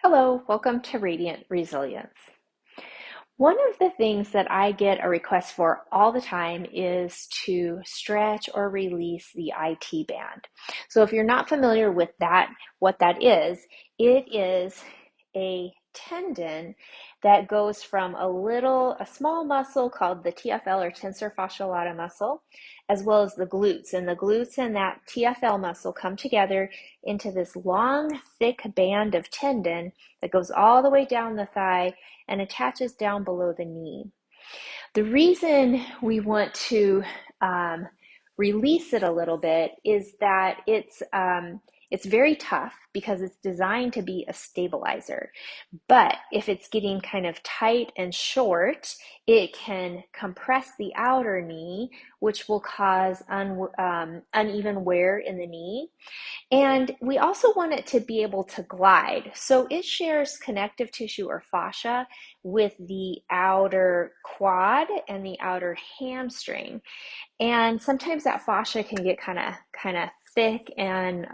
Hello, welcome to Radiant Resilience. One of the things that I get a request for all the time is to stretch or release the IT band. So if you're not familiar with that, what that is, it is a tendon that goes from a small muscle called the TFL or tensor fasciae lata muscle, as well as the glutes. And the glutes and that TFL muscle come together into this long, thick band of tendon that goes all the way down the thigh and attaches down below the knee. The reason we want to release it a little bit is that it's very tough because it's designed to be a stabilizer. But if it's getting kind of tight and short, it can compress the outer knee, which will cause uneven wear in the knee. And we also want it to be able to glide. So it shares connective tissue or fascia with the outer quad and the outer hamstring. And sometimes that fascia can get kind of thick and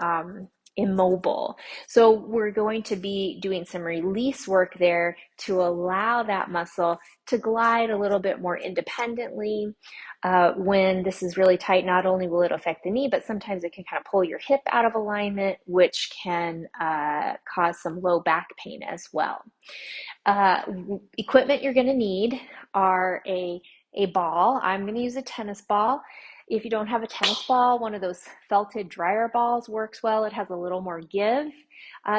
immobile. So we're going to be doing some release work there to allow that muscle to glide a little bit more independently. When this is really tight, not only will it affect the knee, but sometimes it can kind of pull your hip out of alignment, which can cause some low back pain as well. Uh, Equipment you're going to need are a ball. I'm going to use a tennis ball. If you don't have a tennis ball, one of those felted dryer balls works well. It has a little more give.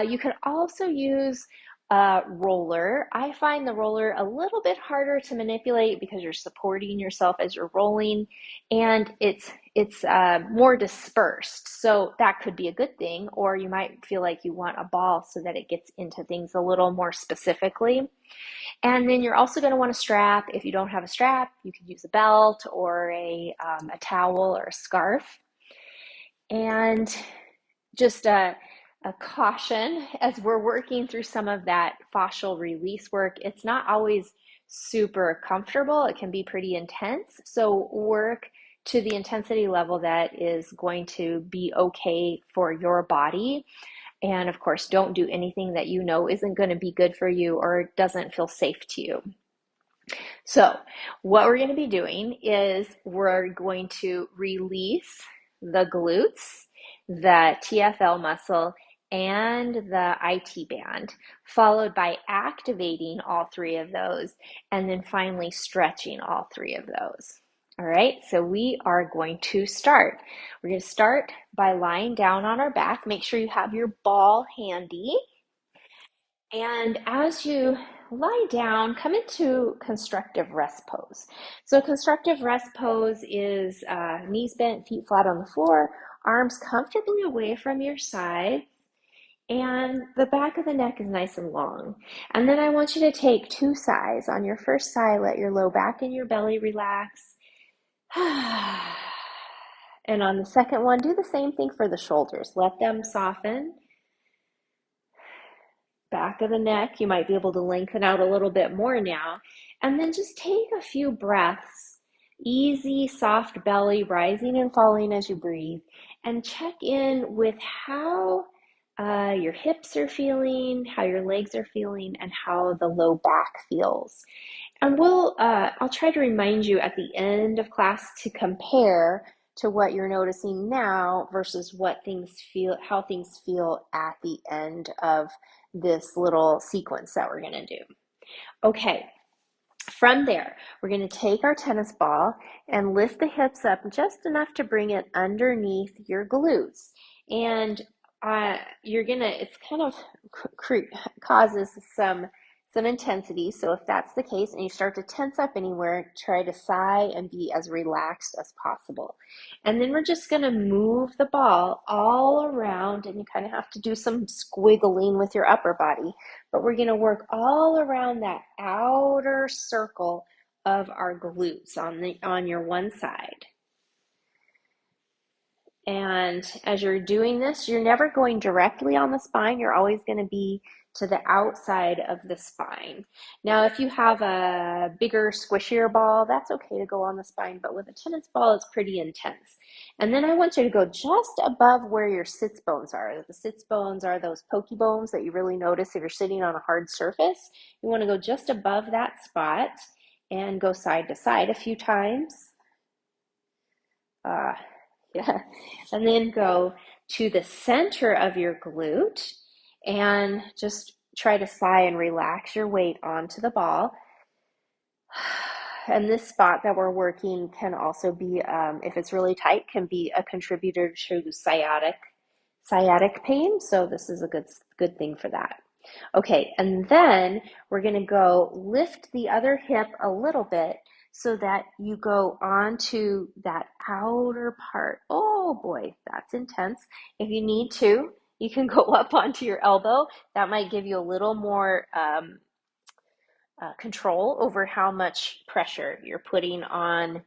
You could also use a roller. I find the roller a little bit harder to manipulate because you're supporting yourself as you're rolling, and it's more dispersed. So that could be a good thing, or you might feel like you want a ball so that it gets into things a little more specifically. And then you're also going to want a strap. If you don't have a strap, you could use a belt or a towel or a scarf. And just a caution as we're working through some of that fascial release work, it's not always super comfortable. It can be pretty intense. So work to the intensity level that is going to be okay for your body. And of course, don't do anything that you know isn't going to be good for you or doesn't feel safe to you. So, what we're going to be doing is we're going to release the glutes, the TFL muscle, and the IT band, followed by activating all three of those, and then finally stretching all three of those. All right, so we are going to start. We're going to start by lying down on our back. Make sure you have your ball handy. And as you lie down, come into constructive rest pose. So constructive rest pose is knees bent, feet flat on the floor, arms comfortably away from your sides, and the back of the neck is nice and long. And then I want you to take two sighs. On your first sigh, let your low back and your belly relax. And on the second one, do the same thing for the shoulders. Let them soften. Back of the neck, you might be able to lengthen out a little bit more now. And then just take a few breaths. Easy, soft belly, rising and falling as you breathe. And check in with how your hips are feeling, how your legs are feeling, and how the low back feels. And I'll try to remind you at the end of class to compare to what you're noticing now versus how things feel at the end of this little sequence that we're going to do. Okay, from there, we're going to take our tennis ball and lift the hips up just enough to bring it underneath your glutes. And it's kind of causes some intensity. So if that's the case and you start to tense up anywhere, try to sigh and be as relaxed as possible. And then we're just going to move the ball all around, and you kind of have to do some squiggling with your upper body, but we're going to work all around that outer circle of our glutes on your one side. And as you're doing this, you're never going directly on the spine. You're always going to be to the outside of the spine. Now, if you have a bigger, squishier ball, that's okay to go on the spine, but with a tennis ball, it's pretty intense. And then I want you to go just above where your sits bones are. The sits bones are those pokey bones that you really notice if you're sitting on a hard surface. You want to go just above that spot and go side to side a few times. Yeah. And then go to the center of your glute and just try to sigh and relax your weight onto the ball. And this spot that we're working can also be, if it's really tight, can be a contributor to sciatic pain. So this is a good thing for that. Okay, and then we're going to go lift the other hip a little bit so that you go onto that outer part. Oh boy, that's intense. If you need to, you can go up onto your elbow. That might give you a little more control over how much pressure you're putting on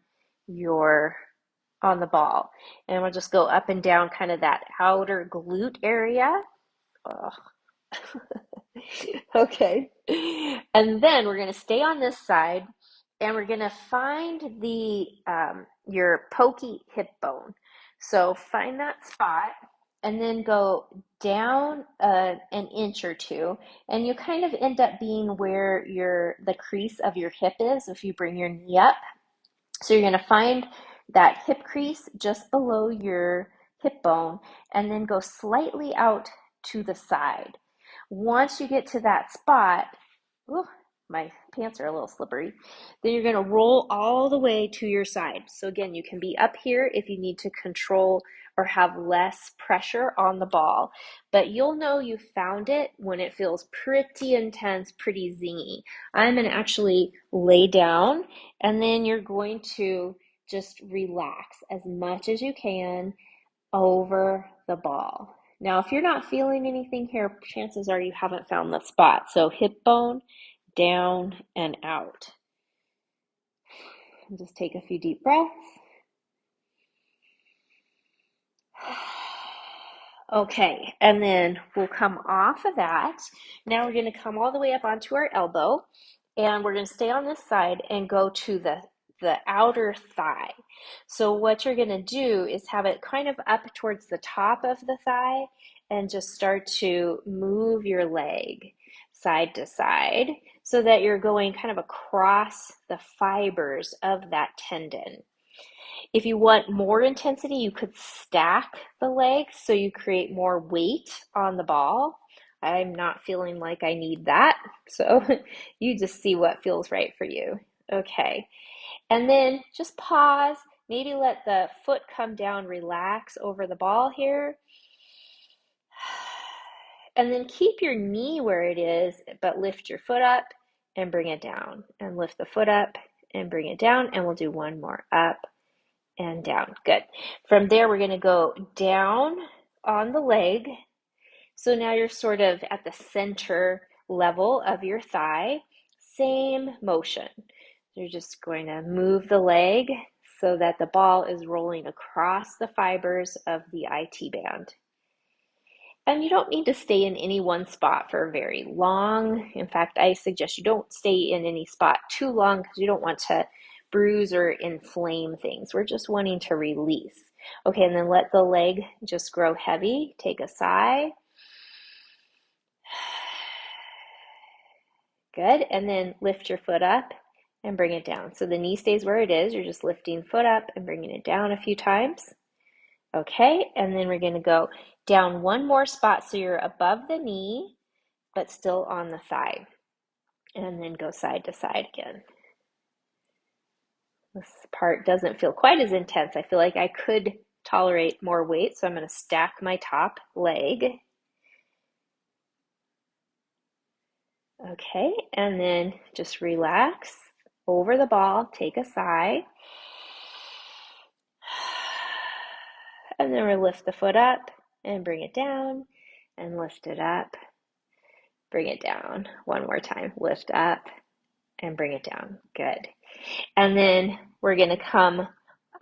the ball. And we'll just go up and down kind of that outer glute area. Ugh. Okay. And then we're going to stay on this side and we're going to find the your pokey hip bone. So find that spot and then go down an inch or two, and you kind of end up being where the crease of your hip is if you bring your knee up. So you're going to find that hip crease just below your hip bone and then go slightly out to the side. Once you get to that spot, ooh, my pants are a little slippery, then you're going to roll all the way to your side. So again, you can be up here if you need to control or have less pressure on the ball, but you'll know you found it when it feels pretty intense, pretty zingy. I'm going to actually lay down, and then you're going to just relax as much as you can over the ball. Now, if you're not feeling anything here, chances are you haven't found the spot. So hip bone, down and out. And just take a few deep breaths. Okay, and then we'll come off of that. Now we're going to come all the way up onto our elbow, and we're going to stay on this side and go to the outer thigh. So what you're going to do is have it kind of up towards the top of the thigh and just start to move your leg side to side so that you're going kind of across the fibers of that tendon. If you want more intensity, you could stack the legs so you create more weight on the ball. I'm not feeling like I need that, so you just see what feels right for you. Okay, and then just pause, maybe let the foot come down, relax over the ball here. And then keep your knee where it is, but lift your foot up and bring it down, and lift the foot up and bring it down, and we'll do one more, up and down. Good. From there, we're going to go down on the leg. So now you're sort of at the center level of your thigh. Same motion. You're just going to move the leg so that the ball is rolling across the fibers of the IT band. And you don't need to stay in any one spot for very long. In fact, I suggest you don't stay in any spot too long because you don't want to bruise or inflame things. We're just wanting to release. Okay, and then let the leg just grow heavy. Take a sigh. Good, and then lift your foot up and bring it down. So the knee stays where it is. You're just lifting foot up and bringing it down a few times. Okay, and then we're going to go down one more spot so you're above the knee, but still on the thigh. And then go side to side again. This part doesn't feel quite as intense. I feel like I could tolerate more weight, so I'm going to stack my top leg. Okay, and then just relax over the ball, take a sigh. And then we'll lift the foot up and bring it down, and lift it up, bring it down. One more time, lift up and bring it down. Good. And then we're going to come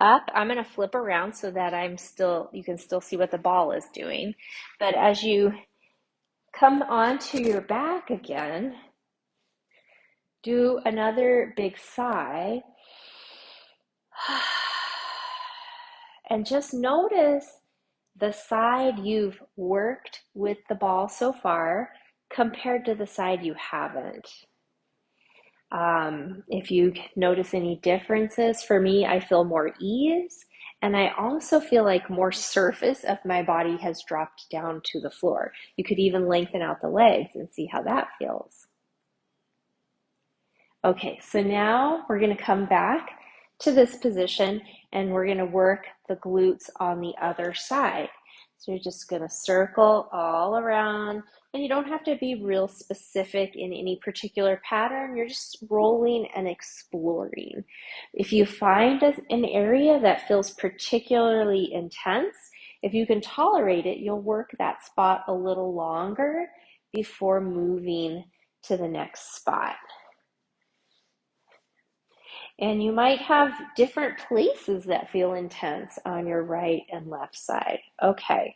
up. I'm going to flip around so that you can still see what the ball is doing. But as you come onto your back again, do another big sigh. And just notice the side you've worked with the ball so far compared to the side you haven't. If you notice any differences, for me, I feel more ease, and I also feel like more surface of my body has dropped down to the floor. You could even lengthen out the legs and see how that feels. Okay, so now we're going to come back to this position and we're going to work the glutes on the other side. So you're just going to circle all around, and you don't have to be real specific in any particular pattern. You're just rolling and exploring. If you find an area that feels particularly intense, if you can tolerate it, you'll work that spot a little longer before moving to the next spot. And you might have different places that feel intense on your right and left side. Okay,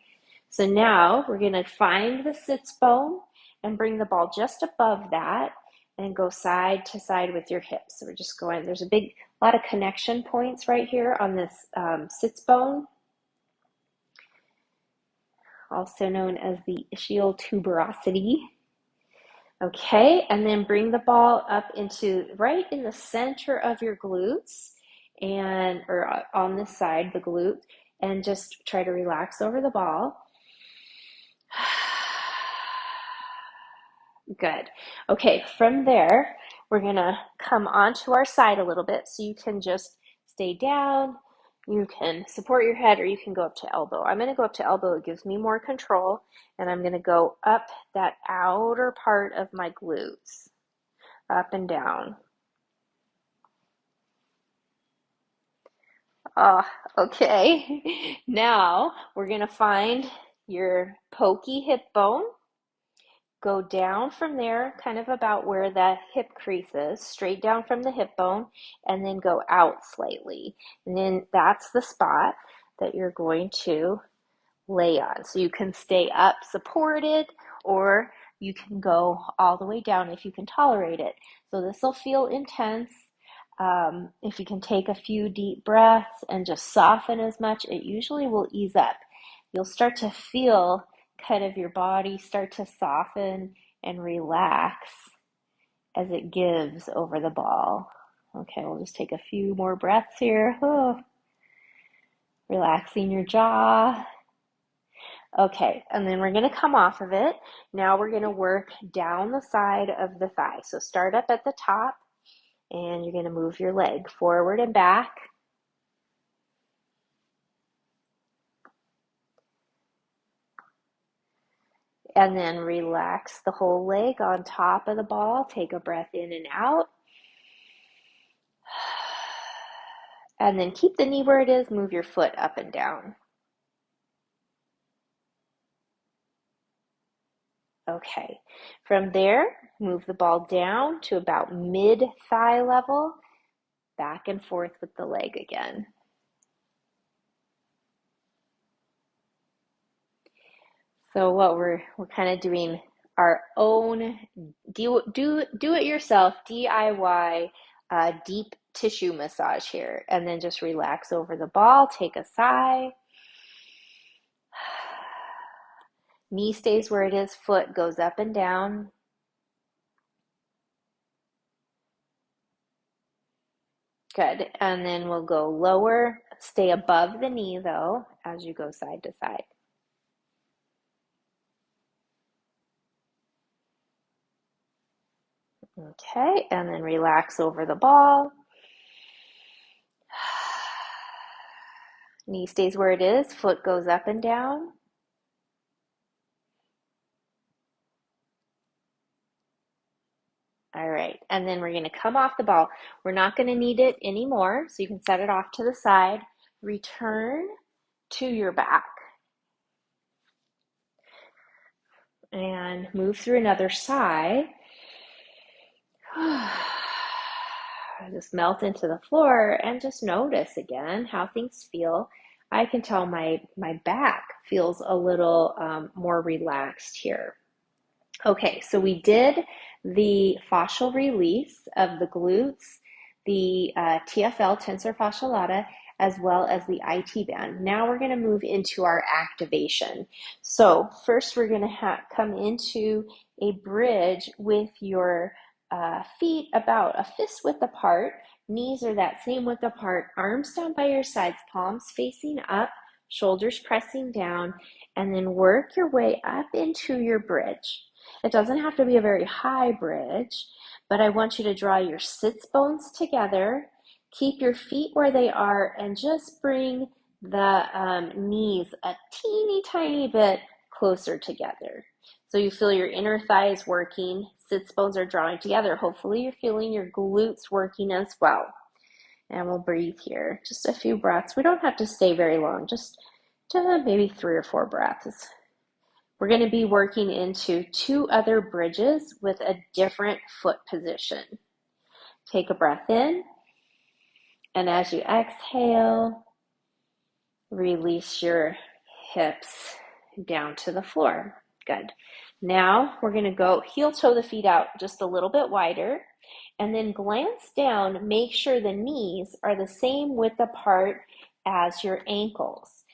so now we're going to find the sits bone and bring the ball just above that and go side to side with your hips. So we're just going, there's a lot of connection points right here on this sits bone, also known as the ischial tuberosity. Okay, and then bring the ball up into right in the center of your glutes or on this side, the glute, and just try to relax over the ball. Good. Okay, from there, we're gonna come onto our side a little bit so you can just stay down. You can support your head or you can go up to elbow. I'm gonna go up to elbow, it gives me more control, and I'm gonna go up that outer part of my glutes, up and down. Okay. Now we're gonna find your pokey hip bone. Go down from there, kind of about where the hip crease is, straight down from the hip bone, and then go out slightly. And then that's the spot that you're going to lay on. So you can stay up supported, or you can go all the way down if you can tolerate it. So this will feel intense. If you can take a few deep breaths and just soften as much, it usually will ease up. You'll start to feel kind of your body start to soften and relax as it gives over the ball. Okay, we'll just take a few more breaths here. Oh, relaxing your jaw. Okay, and then we're going to come off of it. Now we're going to work down the side of the thigh. So start up at the top, and you're going to move your leg forward and back. And then relax the whole leg on top of the ball. Take a breath in and out. And then keep the knee where it is. Move your foot up and down. Okay. From there, move the ball down to about mid-thigh level. Back and forth with the leg again. So what we're kind of doing our own do it yourself DIY deep tissue massage here, and then just relax over the ball. Take a sigh. Knee stays where it is, foot goes up and down. Good. And then we'll go lower. Stay above the knee though as you go side to side. Okay, and then relax over the ball. Knee stays where it is, foot goes up and down. All right, and then we're going to come off the ball. We're not going to need it anymore, so you can set it off to the side. Return to your back. And move through another side. Just melt into the floor and just notice again how things feel. I can tell my back feels a little more relaxed here. Okay, so we did the fascial release of the glutes, the TFL, tensor fasciae lata, as well as the IT band. Now we're going to move into our activation. So first we're going to come into a bridge with your feet about a fist width apart. Knees are that same width apart. Arms down by your sides, palms facing up, shoulders pressing down, and then work your way up into your bridge. It doesn't have to be a very high bridge, but I want you to draw your sits bones together, keep your feet where they are, and just bring the knees a teeny tiny bit closer together. So you feel your inner thighs working, sits bones are drawing together. Hopefully you're feeling your glutes working as well. And we'll breathe here. Just a few breaths. We don't have to stay very long, just maybe 3 or 4 breaths. We're going to be working into 2 other bridges with a different foot position. Take a breath in, and as you exhale, release your hips down to the floor. Good. Now we're going to go heel toe the feet out just a little bit wider, and then glance down. Make sure the knees are the same width apart as your ankles.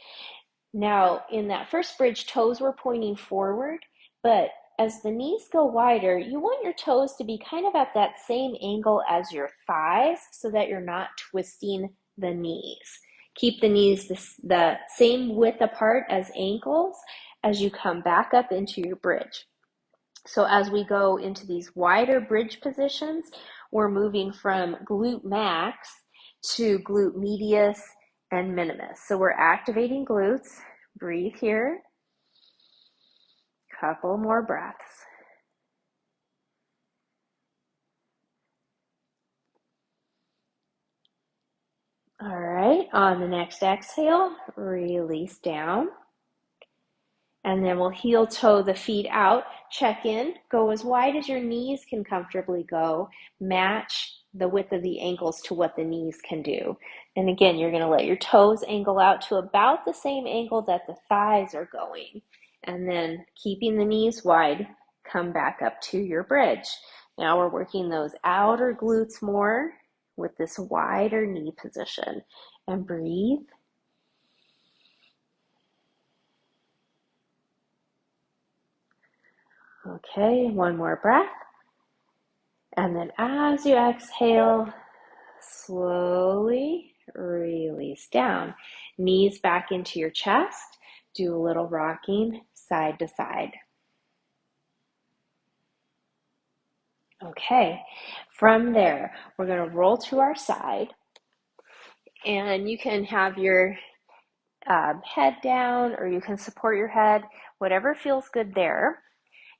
Now, in that first bridge, toes were pointing forward, but as the knees go wider, you want your toes to be kind of at that same angle as your thighs so that you're not twisting the knees. Keep the knees the same width apart as ankles as you come back up into your bridge. So as we go into these wider bridge positions, we're moving from glute max to glute medius and minimus. So we're activating glutes. Breathe here. Couple more breaths. All right, on the next exhale, release down. And then we'll heel toe the feet out, check in, go as wide as your knees can comfortably go, match the width of the ankles to what the knees can do. And again, you're going to let your toes angle out to about the same angle that the thighs are going. And then keeping the knees wide, come back up to your bridge. Now we're working those outer glutes more with this wider knee position. And breathe. Okay, one more breath. And then as you exhale, slowly release down. Knees back into your chest. Do a little rocking side to side. Okay, from there, we're going to roll to our side. And you can have your head down, or you can support your head, whatever feels good there.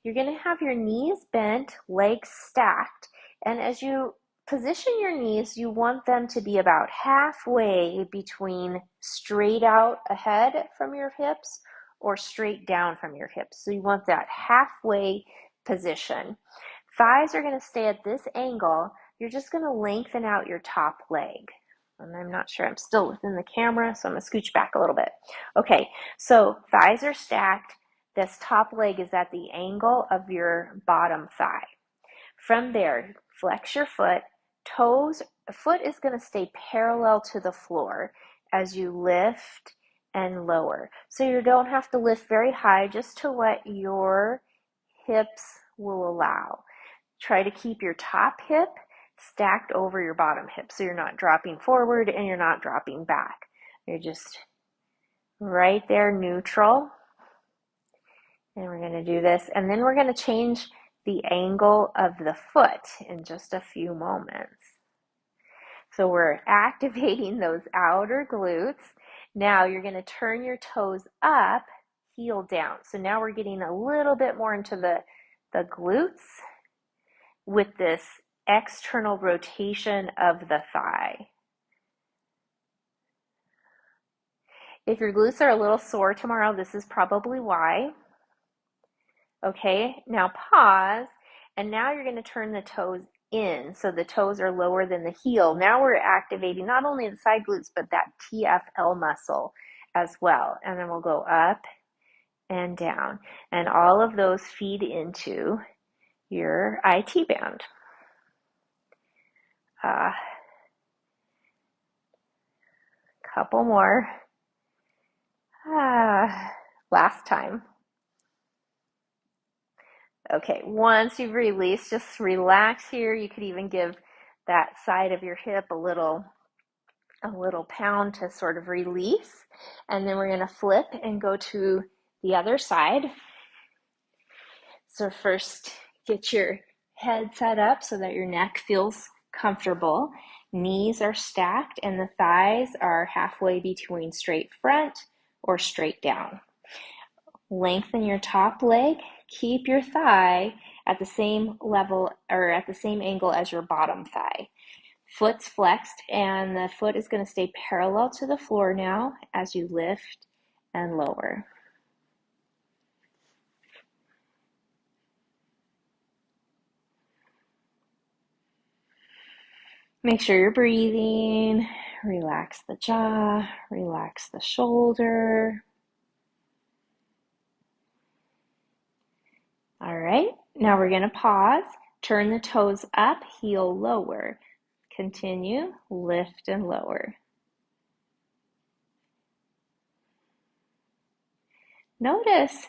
You're going to have your knees bent, legs stacked, and as you position your knees, you want them to be about halfway between straight out ahead from your hips or straight down from your hips. So you want that halfway position. Thighs are going to stay at this angle. You're just going to lengthen out your top leg. And I'm not sure, I'm still within the camera, so I'm going to scooch back a little bit. Okay, so thighs are stacked. This top leg is at the angle of your bottom thigh. From there, flex your foot. Foot is going to stay parallel to the floor as you lift and lower. So you don't have to lift very high, just to what your hips will allow. Try to keep your top hip stacked over your bottom hip so you're not dropping forward and you're not dropping back. You're just right there, neutral. And we're going to do this, and then we're going to change the angle of the foot in just a few moments. So we're activating those outer glutes. Now you're going to turn your toes up, heel down. So now we're getting a little bit more into the glutes with this external rotation of the thigh. If your glutes are a little sore tomorrow, this is probably why. Okay, now pause, and now you're going to turn the toes in so the toes are lower than the heel. Now we're activating not only the side glutes, but that TFL muscle as well. And then we'll go up and down, and all of those feed into your IT band. Couple more. Last time. Okay, once you've released, just relax here. You could even give that side of your hip a little pound to sort of release. And then we're going to flip and go to the other side. So first, get your head set up so that your neck feels comfortable. Knees are stacked and the thighs are halfway between straight front or straight down. Lengthen your top leg. Keep your thigh at the same level or at the same angle as your bottom thigh. Foot's flexed and the foot is going to stay parallel to the floor now as you lift and lower. Make sure you're breathing. Relax the jaw, relax the shoulder. All right, now we're going to pause. Turn the toes up, heel lower. Continue, lift and lower. Notice,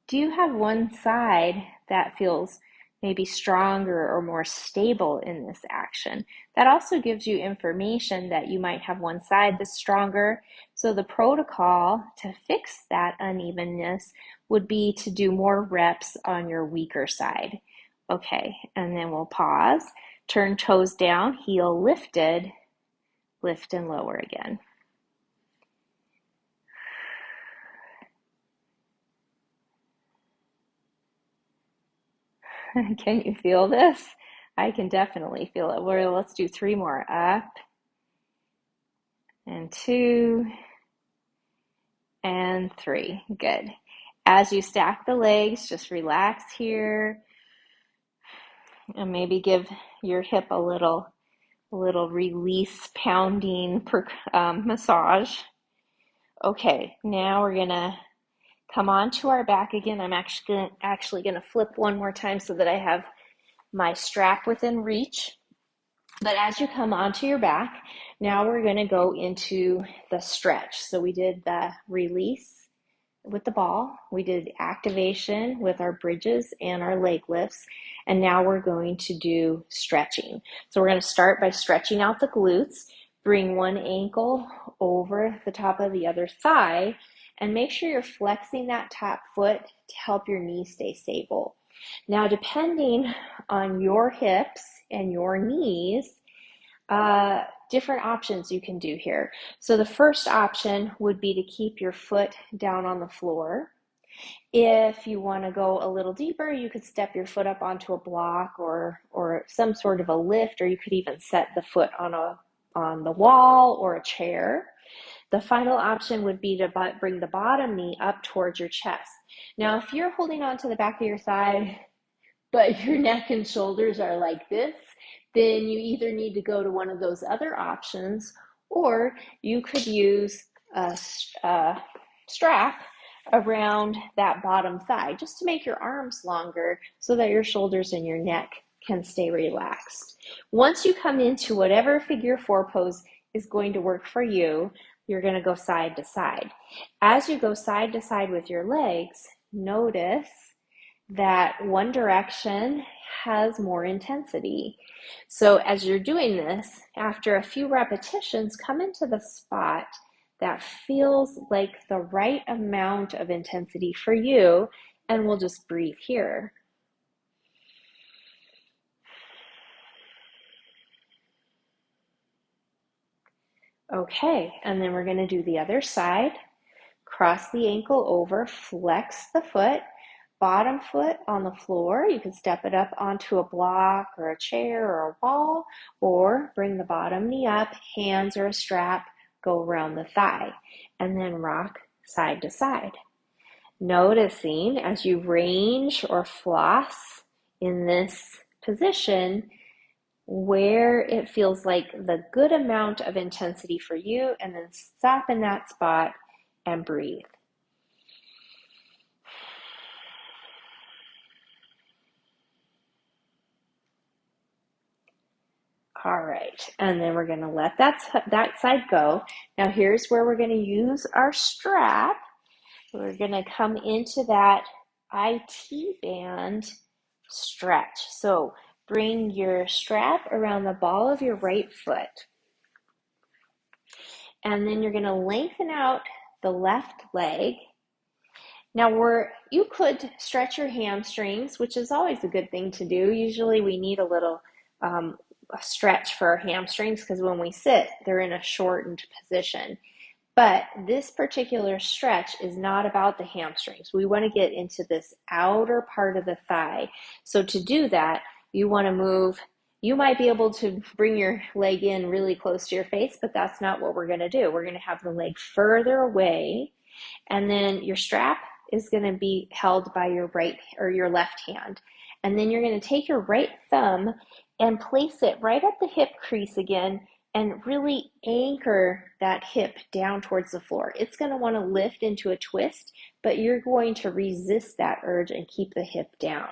do you have one side that feels maybe stronger or more stable in this action? That also gives you information that you might have one side that's stronger. So the protocol to fix that unevenness would be to do more reps on your weaker side. Okay, and then we'll pause. Turn toes down, heel lifted, lift and lower again. Can you feel this? I can definitely feel it. Well, let's do 3 more. Up and 2 and 3. Good. As you stack the legs, just relax here and maybe give your hip a little release pounding massage. Okay, now we're gonna come onto our back again. I'm actually gonna flip one more time so that I have my strap within reach. But as you come onto your back, now we're going to go into the stretch. So we did the release with the ball. We did activation with our bridges and our leg lifts. And now we're going to do stretching. So we're going to start by stretching out the glutes. Bring one ankle over the top of the other thigh. And make sure you're flexing that top foot to help your knee stay stable. Now, depending on your hips and your knees, different options you can do here. So the first option would be to keep your foot down on the floor. If you want to go a little deeper, you could step your foot up onto a block or some sort of a lift, or you could even set the foot on the wall or a chair. The final option would be to bring the bottom knee up towards your chest. Now, if you're holding on to the back of your thigh, but your neck and shoulders are like this, then you either need to go to one of those other options, or you could use a strap around that bottom thigh just to make your arms longer so that your shoulders and your neck can stay relaxed. Once you come into whatever figure 4 pose is going to work for you, you're going to go side to side. As you go side to side with your legs, notice that one direction has more intensity. So as you're doing this, after a few repetitions, come into the spot that feels like the right amount of intensity for you, and we'll just breathe here. Okay, and then we're going to do the other side. Cross the ankle over, flex the foot, bottom foot on the floor. You can step it up onto a block or a chair or a wall, or bring the bottom knee up, hands or a strap, go around the thigh, and then rock side to side. Noticing as you range or floss in this position, where it feels like the good amount of intensity for you, and then stop in that spot and breathe. All right, and then we're going to let that side go. Now here's where we're going to use our strap. We're going to come into that IT band stretch. So bring your strap around the ball of your right foot. And then you're going to lengthen out the left leg. Now you could stretch your hamstrings, which is always a good thing to do. Usually we need a little a stretch for our hamstrings because when we sit, they're in a shortened position. But this particular stretch is not about the hamstrings. We want to get into this outer part of the thigh. So to do that, you want to move. You might be able to bring your leg in really close to your face, but that's not what we're going to do. We're going to have the leg further away, and then your strap is going to be held by your right or your left hand. And then you're going to take your right thumb and place it right at the hip crease again and really anchor that hip down towards the floor. It's going to want to lift into a twist, but you're going to resist that urge and keep the hip down.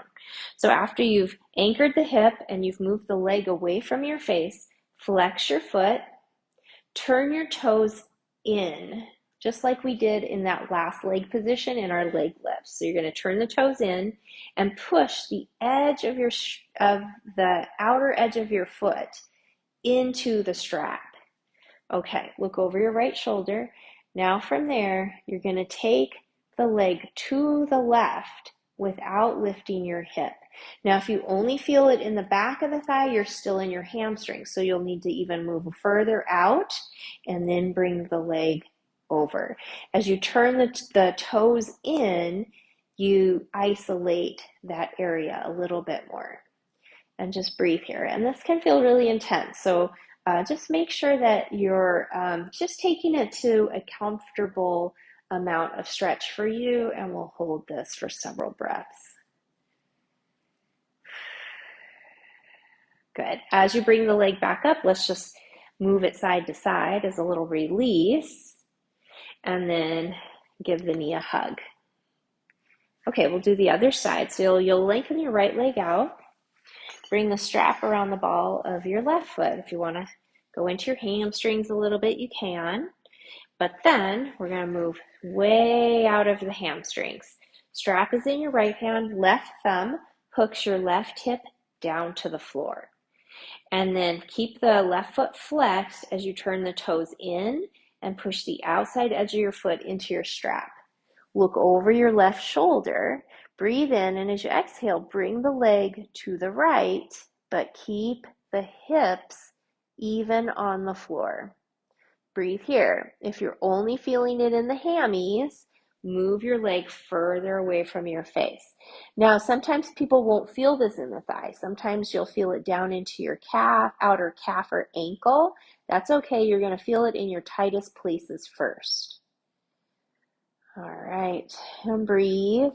So after you've anchored the hip and you've moved the leg away from your face, flex your foot, turn your toes in, just like we did in that last leg position in our leg lifts. So you're going to turn the toes in and push the edge of the outer edge of your foot into the strap. Okay, look over your right shoulder. Now from there, you're going to take the leg to the left without lifting your hip. Now, if you only feel it in the back of the thigh, you're still in your hamstring. So you'll need to even move further out and then bring the leg over. As you turn the toes in, you isolate that area a little bit more. And just breathe here. And this can feel really intense. So just make sure that you're just taking it to a comfortable amount of stretch for you, and we'll hold this for several breaths. Good. As you bring the leg back up, let's just move it side to side as a little release, and then give the knee a hug. Okay, we'll do the other side. So you'll lengthen your right leg out. Bring the strap around the ball of your left foot. If you want to go into your hamstrings a little bit, you can. But then we're going to move way out of the hamstrings. Strap is in your right hand, left thumb hooks your left hip down to the floor. And then keep the left foot flexed as you turn the toes in and push the outside edge of your foot into your strap. Look over your left shoulder, breathe in, and as you exhale, bring the leg to the right, but keep the hips even on the floor. Breathe here. If you're only feeling it in the hammies, move your leg further away from your face. Now, sometimes people won't feel this in the thigh. Sometimes you'll feel it down into your calf, outer calf or ankle. That's okay. You're going to feel it in your tightest places first. All right, and breathe.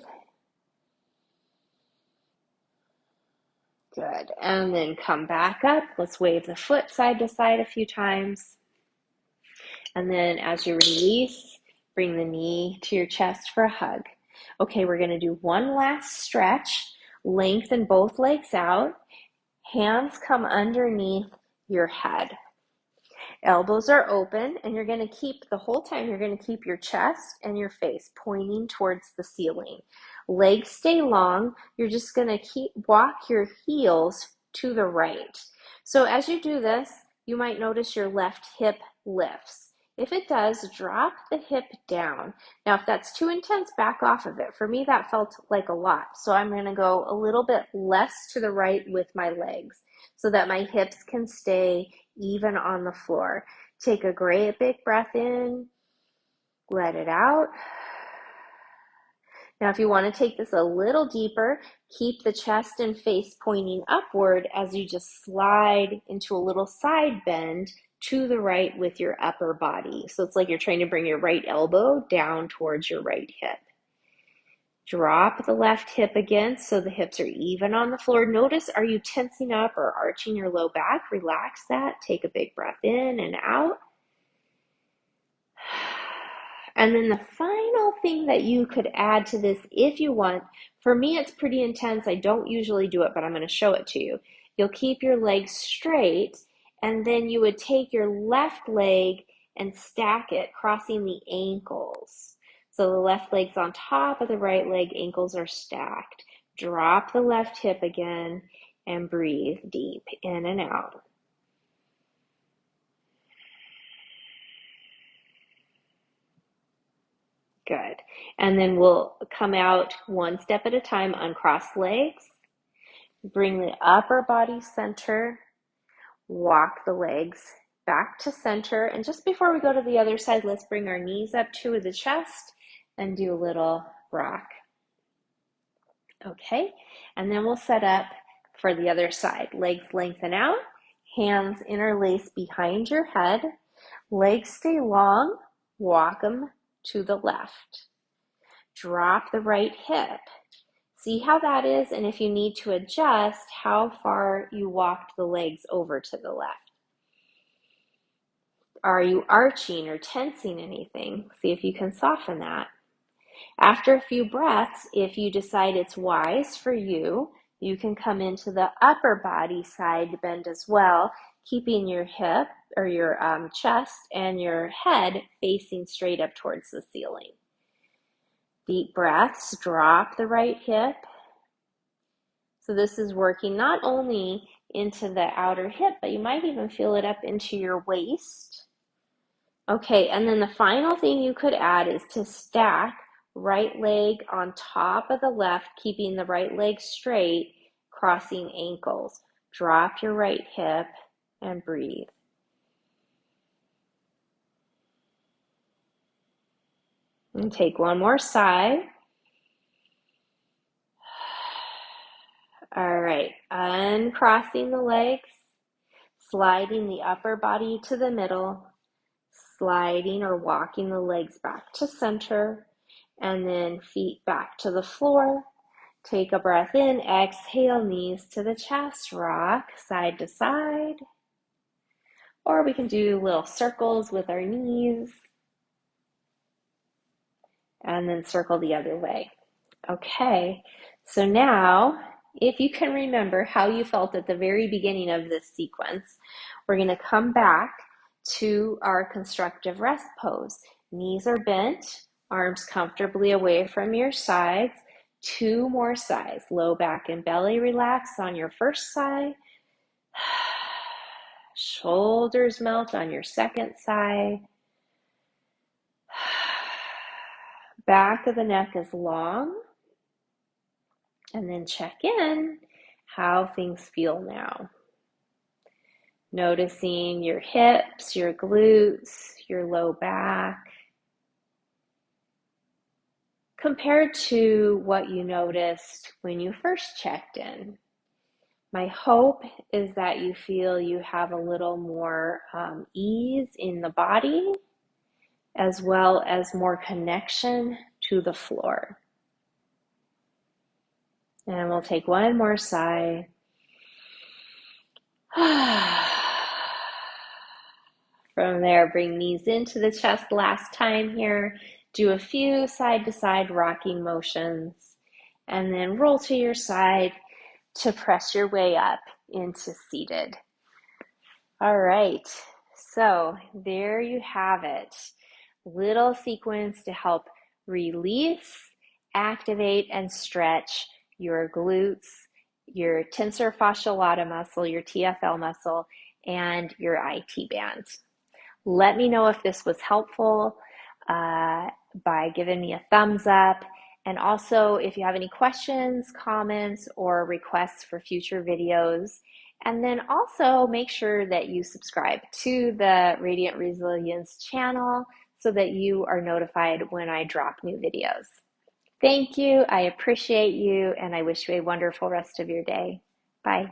Good, and then come back up. Let's wave the foot side to side a few times. And then as you release, bring the knee to your chest for a hug. Okay, we're gonna do one last stretch. Lengthen both legs out. Hands come underneath your head. Elbows are open, and you're going to keep, the whole time, you're going to keep your chest and your face pointing towards the ceiling. Legs stay long. You're just going to walk your heels to the right. So as you do this, you might notice your left hip lifts. If it does, drop the hip down. Now, if that's too intense, back off of it. For me, that felt like a lot. So I'm going to go a little bit less to the right with my legs so that my hips can stay even on the floor. Take a great big breath in, let it out. Now, if you want to take this a little deeper, keep the chest and face pointing upward as you just slide into a little side bend to the right with your upper body. So it's like you're trying to bring your right elbow down towards your right hip. Drop the left hip again so the hips are even on the floor. Notice, are you tensing up or arching your low back? Relax that. Take a big breath in and out. And then the final thing that you could add to this if you want, for me it's pretty intense. I don't usually do it, but I'm going to show it to you. You'll keep your legs straight And then you would take your left leg and stack it, crossing the ankles. So the left leg's on top of the right leg, ankles are stacked. Drop the left hip again and breathe deep in and out. Good. And then we'll come out one step at a time, uncross legs. Bring the upper body center, walk the legs back to center. And just before we go to the other side, let's bring our knees up to the chest and do a little rock. Okay, and then we'll set up for the other side. Legs lengthen out, hands interlace behind your head, legs stay long, walk them to the left. Drop the right hip. See how that is, and if you need to adjust, how far you walked the legs over to the left. Are you arching or tensing anything? See if you can soften that. After a few breaths, if you decide it's wise for you, you can come into the upper body side bend as well, keeping your hip or your chest and your head facing straight up towards the ceiling. Deep breaths, drop the right hip. So this is working not only into the outer hip, but you might even feel it up into your waist. Okay, and then the final thing you could add is to stack right leg on top of the left, keeping the right leg straight, crossing ankles. Drop your right hip and breathe. And take one more sigh. All right, uncrossing the legs, sliding the upper body to the middle, sliding or walking the legs back to center, and then feet back to the floor. Take a breath in, exhale, knees to the chest, rock side to side. Or we can do little circles with our knees, and then circle the other way. Okay, so now, if you can remember how you felt at the very beginning of this sequence, we're going to come back to our constructive rest pose. Knees are bent, arms comfortably away from your sides. 2 more sighs. Low back and belly relax on your first sigh. Shoulders melt on your second sigh. Back of the neck is long. And then check in how things feel now. Noticing your hips, your glutes, your low back, compared to what you noticed when you first checked in. My hope is that you feel you have a little more ease in the body, as well as more connection to the floor. And we'll take one more sigh. From there, bring knees into the chest last time here. Do a few side-to-side rocking motions, and then roll to your side to press your way up into seated. All right, so there you have it. Little sequence to help release, activate, and stretch your glutes, your tensor fasciae lata muscle, your TFL muscle, and your IT band. Let me know if this was helpful by giving me a thumbs up. And also, if you have any questions, comments, or requests for future videos. And then also make sure that you subscribe to the Radiant Resilience channel so that you are notified when I drop new videos. Thank you. I appreciate you, and I wish you a wonderful rest of your day. Bye.